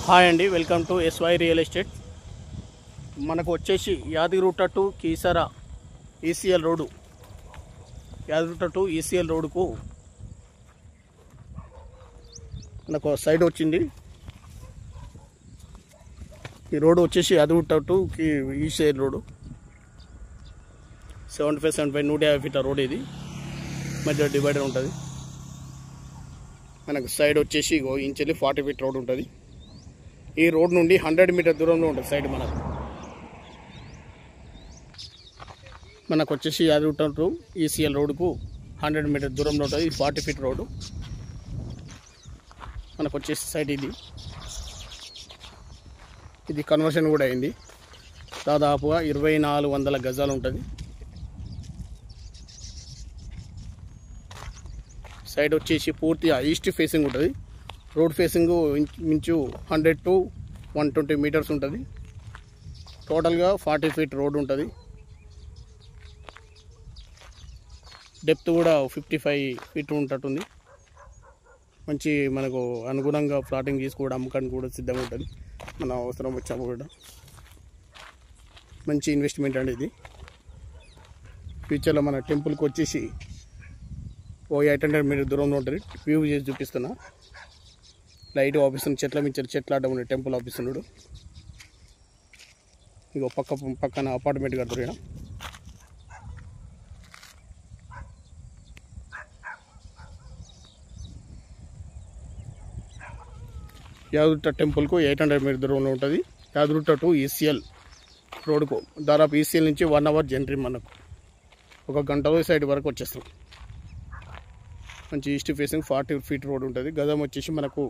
Hi అండి, welcome to SY real estate. మనకు వచ్చేసి Yadagirigutta to Keesara ECL road, Yadagirigutta to ECL రోడ్డుకు మనకు సైడ్ వచ్చింది. ఈ రోడ్డు వచ్చేసి యాదగిరిగుట్ట టు ఈసీఎల్ రోడ్డు 75 150 ఫీట్ల రోడ్. ఇది మధ్య డివైడర్ ఉంటుంది. మనకు సైడ్ వచ్చేసి ఇంచెల్లి 40 ఫీట్ రోడ్ ఉంటుంది. ఈ రోడ్ నుండి 100 మీటర్ దూరంలో ఉంటుంది సైడ్. మనకు వచ్చేసి యాదగిరిగుట్ట టు ఈసీఎల్ రోడ్డుకు 100 మీటర్ దూరంలో ఉంటుంది. 40 ఫీట్ రోడ్డు. మనకు వచ్చేసి సైడ్ ఇది కన్వర్షన్ కూడా అయింది. దాదాపుగా 2400 గజాలు ఉంటుంది. సైడ్ వచ్చేసి పూర్తిగా ఈస్ట్ ఫేసింగ్ ఉంటుంది. రోడ్ ఫేసింగ్ ఇంచు 100 to 120 మీటర్స్ ఉంటుంది. టోటల్గా 40 ఫీట్ రోడ్ ఉంటుంది. డెప్త్ కూడా 55 ఫీట్ ఉంటట్టుంది. మంచి మనకు అనుగుణంగా ప్లాటింగ్ చేసుకోవడం, అమ్మకానికి కూడా సిద్ధంగా ఉంటుంది. మన అవసరం వచ్చినప్పుడు కూడా మంచి ఇన్వెస్ట్మెంట్ అండి ఇది. ఫ్యూచర్లో మన టెంపుల్కి వచ్చేసి 800 మీటర్ దూరంలో ఉంటుంది. వ్యూ చేసి చూపిస్తున్నా. లైట్ ఆఫీసు చెట్ల ఆడడం ఉండే టెంపుల్ ఆఫీస్ ఉన్నాడు. ఇగో పక్కన అపార్ట్మెంట్ కడుతున్నా. యాదగిరిగుట్ట టెంపుల్కు 800 మీటర్ దూరంలో ఉంటుంది. యాదగిరిగుట్ట టు ఈసీఎల్ రోడ్డుకు దాదాపు ఈసీఎల్ నుంచి 1 అవర్ జర్నీ. మనకు 1 గంటలో సైడ్ వరకు వచ్చేస్తాం. మంచి ఈస్ట్ ఫేసింగ్ 40 ఫీట్ రోడ్ ఉంటుంది. గజం వచ్చేసి మనకు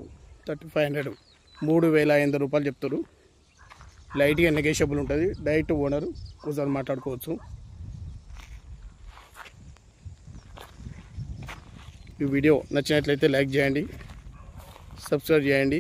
3500 3500 రూపాయలు చెప్తారు. లైట్గా నెగోషియబుల్ ఉంటుంది. డైరెక్ట్ ఓనర్ ఒకసారి మాట్లాడుకోవచ్చు. ఈ వీడియో నచ్చినట్లయితే లైక్ చేయండి, సబ్స్క్రైబ్ చేయండి.